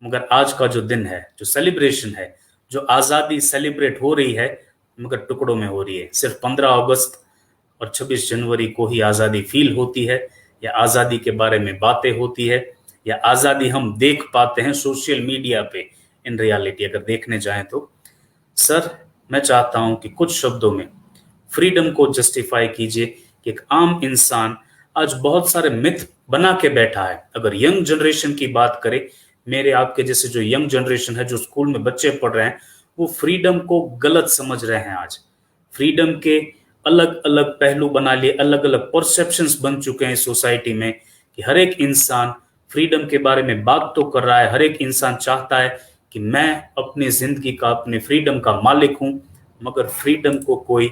मगर आज का जो दिन है, जो सेलिब्रेशन है, जो आज़ादी सेलिब्रेट हो रही है, मगर टुकड़ों में हो रही है। सिर्फ 15 अगस्त और 26 जनवरी को ही आज़ादी फील होती है, या आज़ादी के बारे में बातें होती है, या आज़ादी हम देख पाते हैं सोशल मीडिया पे। इन रियलिटी अगर देखने जाएं तो सर, मैं चाहता हूं कि कुछ शब्दों में फ्रीडम को जस्टिफाई कीजिए कि एक आम इंसान आज बहुत सारे मिथ बना के बैठा है। अगर यंग जनरेशन की बात करें, मेरे आपके जैसे जो यंग जनरेशन है, जो स्कूल में बच्चे पढ़ रहे हैं, वो फ्रीडम को गलत समझ रहे हैं। आज फ्रीडम के अलग अलग पहलू बना लिए, अलग अलग परसेप्शंस बन चुके हैं सोसाइटी में, कि हर एक इंसान फ्रीडम के बारे में बात तो कर रहा है, हर एक इंसान चाहता है कि मैं अपनी जिंदगी का, अपने फ्रीडम का मालिक हूं, मगर फ्रीडम को कोई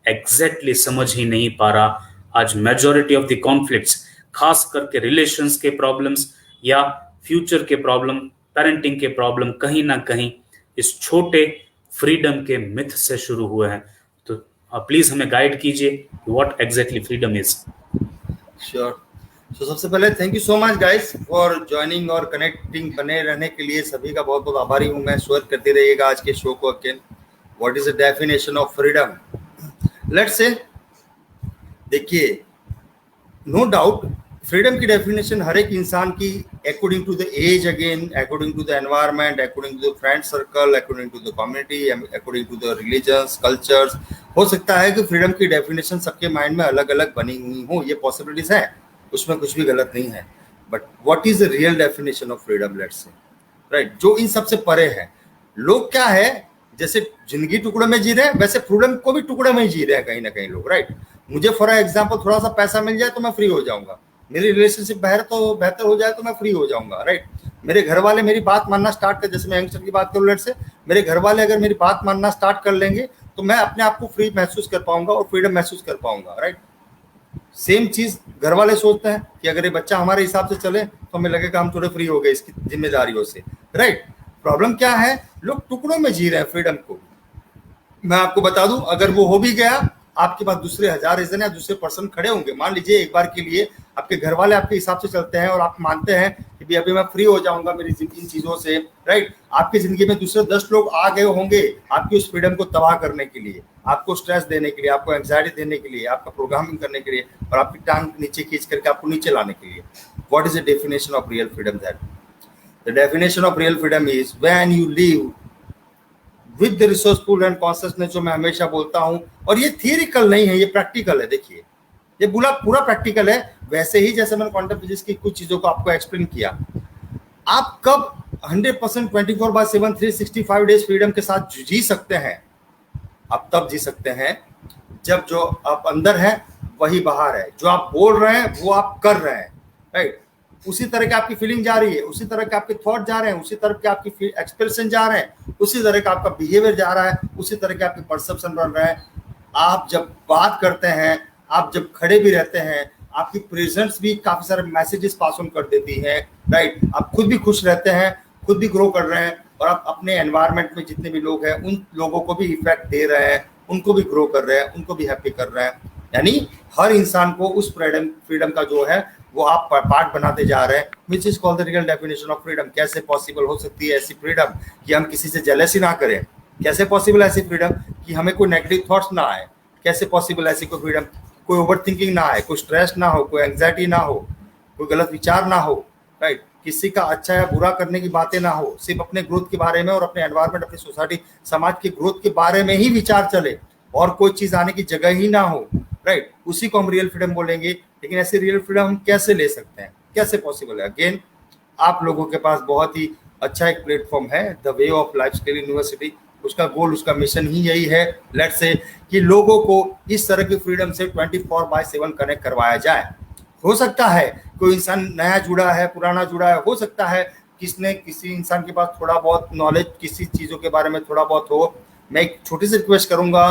एग्जैक्टली समझ ही नहीं पा रहा। आज मेजॉरिटी ऑफ द कॉन्फ्लिक्ट्स, खास करके रिलेशंस के प्रॉब्लम्स या फ्यूचर के प्रॉब्लम, पेरेंटिंग के प्रॉब्लम, कहीं ना कहीं इस छोटे फ्रीडम के मिथ से शुरू हुए हैं। तो प्लीज हमें गाइड कीजिए what exactly freedom is. Sure. तो सबसे पहले thank you so much guys for joining और कनेक्टिंग। बने रहने के लिए सभी का बहुत बहुत आभारी हूँ मैं। स्वागत करते रहिएगा आज के शो को again. What is the definition of freedom? Let's say देखिए, नो डाउट फ्रीडम की डेफिनेशन हर एक इंसान की according to the age, again according to the environment, according to the friend circle, according to the community, according to the religions, cultures, हो सकता है कि फ्रीडम की डेफिनेशन सबके माइंड में अलग अलग बनी हुई हो। ये पॉसिबिलिटीज है, उसमें कुछ भी गलत नहीं है। But what is the real definition of freedom? Let's से राइट, जो इन सबसे परे है। लोग क्या है, जैसे जिंदगी टुकड़े में जी रहे हैं, वैसे फ्रीडम को भी टुकड़े में ही जी रहे हैं कहीं ना कहीं लोग। राइट, मुझे फॉर एग्जाम्पल थोड़ा सा पैसा मिल जाए तो मैं फ्री हो जाऊंगा, मेरी रिलेशनशिप बेहतर हो जाए तो मैं फ्री हो जाऊंगा। राइट, मेरे घर वाले मेरी बात मानना स्टार्ट कर, जैसे मैं यंगस्टर की बात करूँ, लेट से मेरे घर वाले अगर मेरी बात मानना स्टार्ट कर लेंगे तो मैं अपने आप को फ्री महसूस कर पाऊंगा और फ्रीडम महसूस कर पाऊंगा। राइट, सेम चीज घर वाले सोचते हैं कि अगर ये बच्चा हमारे हिसाब से चले तो हमें लगेगा हम थोड़े फ्री हो गए इसकी जिम्मेदारियों से। राइट, प्रॉब्लम क्या है, लोग टुकड़ों में जी रहे हैं फ्रीडम को। मैं आपको बता दूं, अगर वो हो भी गया, आपके पास दूसरे 1000 रीजन या दूसरे पर्सन खड़े होंगे। मान लीजिए एक बार के लिए आपके घर वाले आपके हिसाब से चलते हैं और आप मानते हैं कि भी अभी मैं फ्री हो जाऊंगा मेरी इन चीजों से। राइट, आपकी जिंदगी में दूसरे 10 लोग आ गए होंगे आपकी उस फ्रीडम को तबाह करने के लिए, आपको स्ट्रेस देने के लिए, आपको एंग्जाइटी देने के लिए, आपका प्रोग्रामिंग करने के लिए, और आपकी टांग नीचे खींच करके आपको नीचे लाने के लिए। What is the definition of real freedom? That the definition of real freedom is when you live with the resourceful and consciousness, जो मैं हमेशा बोलता हूं। और ये थियरिकल नहीं है, ये प्रैक्टिकल है। देखिए, ये पूरा प्रैक्टिकल है। वैसे ही जैसे मैंने क्वांटम फिजिक्स की कुछ चीजों को आपको एक्सप्लेन किया, आप कब 100% 24/7 365 डेज फ्रीडम के साथ जी सकते हैं? आप तब जी सकते हैं जब जो आप अंदर है वही बाहर है, जो आप बोल रहे हैं वो आप कर रहे हैं। राइट, उसी तरह की आपकी फीलिंग जा रही है, उसी तरह के आपके थॉट जा रहे हैं, उसी तरह के आपकी एक्सप्रेशन जा रहे हैं, उसी तरह का आपका बिहेवियर जा रहा है, उसी तरह के आपके परसेप्शन बन रहे हैं। आप जब बात करते हैं, आप जब खड़े भी रहते हैं, आपकी प्रेजेंस भी काफी सारे मैसेजेस पास ऑन कर देती है। राइट, आप खुद भी खुश रहते हैं, खुद भी ग्रो कर रहे हैं, और आप अपने एनवायरनमेंट में जितने भी लोग हैं उन लोगों को भी इफेक्ट दे रहे हैं, उनको भी ग्रो कर रहे हैं, उनको भी हैप्पी कर रहे हैं। यानी हर इंसान को उस फ्रीडम का जो है वो आप पार्ट बनाते जा रहे हैं, which is called the real definition of freedom. कैसे पॉसिबल हो सकती है ऐसी फ्रीडम कि हम किसी से जेलसी ना करें? कैसे पॉसिबल ऐसी फ्रीडम कि हमें कोई नेगेटिव थॉट्स ना आए? कैसे पॉसिबल ऐसी कोई फ्रीडम, कोई ओवर थिंकिंग ना आए, कोई स्ट्रेस ना हो, कोई एंग्जाइटी ना हो, कोई गलत विचार ना हो? राइट, किसी का अच्छा या बुरा करने की बातें ना हो, सिर्फ अपने ग्रोथ के बारे में और अपने एनवायरनमेंट, अपनी सोसाइटी, समाज के ग्रोथ के बारे में ही विचार चले, और कोई चीज आने की जगह ही ना हो। राइट, उसी को हम रियल फ्रीडम बोलेंगे। लेकिन ऐसे रियल फ्रीडम हम कैसे ले सकते हैं, कैसे पॉसिबल है? अगेन, आप लोगों के पास बहुत ही अच्छा एक प्लेटफॉर्म है, the way of life skill university. उसका गोल, उसका मिशन ही यही है, लेट्स से, कि लोगों को इस तरह की फ्रीडम से 24/7 कनेक्ट करवाया जाए। हो सकता है कोई इंसान नया जुड़ा है, पुराना जुड़ा है, हो सकता है किसी इंसान के पास थोड़ा बहुत नॉलेज किसी चीज़ों के बारे में थोड़ा बहुत हो। मैं एक छोटी सी रिक्वेस्ट करूंगा,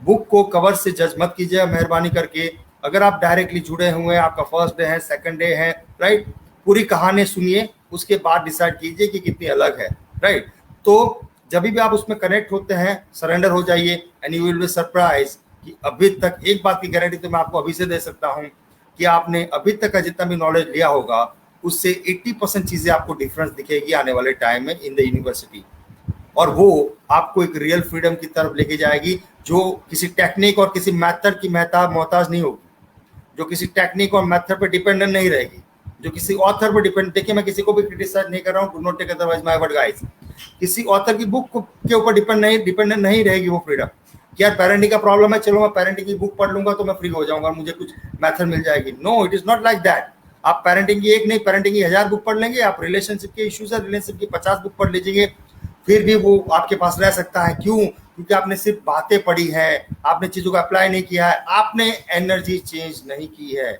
बुक को कवर से जज मत कीजिए मेहरबानी करके। अगर आप डायरेक्टली जुड़े हुए हैं, आपका फर्स्ट डे है, सेकंड डे है, राइट, पूरी कहानी सुनिए, उसके बाद डिसाइड कीजिए कि कितनी अलग है। राइट, तो जब भी आप उसमें कनेक्ट होते हैं, सरेंडर हो जाइए, and you will be surprise कि अभी तक, एक बात की गारंटी तो मैं आपको अभी से दे सकता हूँ कि आपने अभी तक का जितना भी नॉलेज लिया होगा उससे 80% चीजें आपको डिफरेंस दिखेगी आने वाले टाइम में इन द यूनिवर्सिटी, और वो आपको एक रियल फ्रीडम की तरफ लेके जाएगी जो किसी टेक्निक और किसी मेथड की मोहताज नहीं होगी, जो किसी टेक्निक और मेथड पे डिपेंडेंट नहीं रहेगी, जो किसी ऑथर पे डिपेंड। देखिए मैं किसी को भी क्रिटिसाइज नहीं कर रहा हूँ, do not take otherwise my word guys. किसी ऑथर की बुक के ऊपर डिपेंडेंट नहीं रहेगी वो फ्रीडम कि यार पेरेंटिंग का प्रॉब्लम है, चलो मैं पेरेंटिंग की बुक पढ़ लूंगा तो मैं फ्री हो जाऊंगा, मुझे कुछ मेथड मिल जाएगी। No, it is not like that. आप पेरेंटिंग की एक नहीं, पेरेंटिंग की 1000 बुक पढ़ लेंगे, आप रिलेशनशिप के इश्यूज है, रिलेशनशिप की 50 बुक पढ़ लीजिए, फिर भी वो आपके पास रह सकता है। क्यों? क्योंकि आपने सिर्फ बातें पढ़ी है, आपने चीजों को अप्लाई नहीं किया है, आपने एनर्जी चेंज नहीं की है।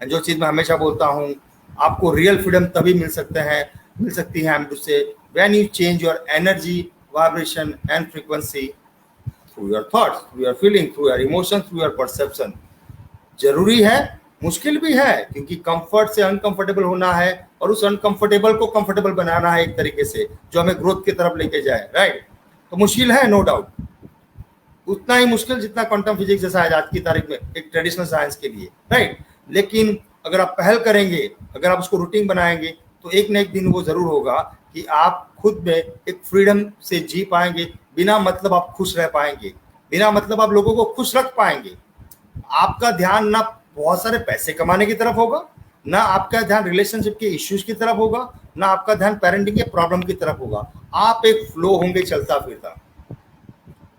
जो चीज मैं हमेशा बोलता हूँ, आपको रियल फ्रीडम तभी मिल सकती है हमसे when you change your energy, vibration and frequency through your thoughts, through your feeling, through your emotion, through your perception. जरूरी है, मुश्किल भी है, क्योंकि कंफर्ट से अनकंफर्टेबल होना है और उस अनकंफर्टेबल को कंफर्टेबल बनाना है एक तरीके से जो हमें ग्रोथ की तरफ लेके जाए, राइट। तो मुश्किल है, नो डाउट, उतना ही मुश्किल जितना क्वांटम फिजिक्स जैसा है आज की तारीख में एक ट्रेडिशनल साइंस के लिए, राइट। लेकिन अगर आप पहल करेंगे, अगर आप उसको रूटीन बनाएंगे, तो एक न एक दिन वो जरूर होगा कि आप खुद में एक फ्रीडम से जी पाएंगे। बिना मतलब आप खुश रह पाएंगे, बिना मतलब आप लोगों को खुश रख पाएंगे। आपका ध्यान ना बहुत सारे पैसे कमाने की तरफ होगा, ना आपका ध्यान रिलेशनशिप के इश्यूज की तरफ होगा, ना आपका ध्यान पेरेंटिंग के प्रॉब्लम की तरफ होगा। आप एक फ्लो होंगे, चलता फिरता,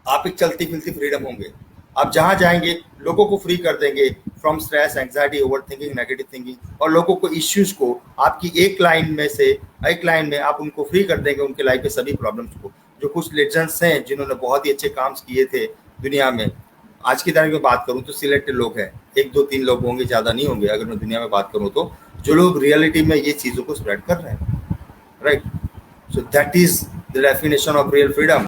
आप एक चलती फिरती फ्रीडम होंगे। आप जहां जाएंगे लोगों को फ्री कर देंगे from stress, anxiety, over thinking, negative thinking, और लोगों को इश्यूज को आपकी एक लाइन में आप उनको फ्री कर देंगे, उनके लाइफ के सभी प्रॉब्लम्स को। जो कुछ लेजेंड्स हैं जिन्होंने बहुत ही अच्छे काम किए थे दुनिया में, आज की तारीख में बात करूं तो सिलेक्टेड लोग हैं, 1 2 3 लोग होंगे, ज्यादा नहीं होंगे। अगर मैं दुनिया में बात करूं तो जो लोग रियलिटी में ये चीजों को स्प्रेड कर रहे हैं, right. So that is the definition of real freedom.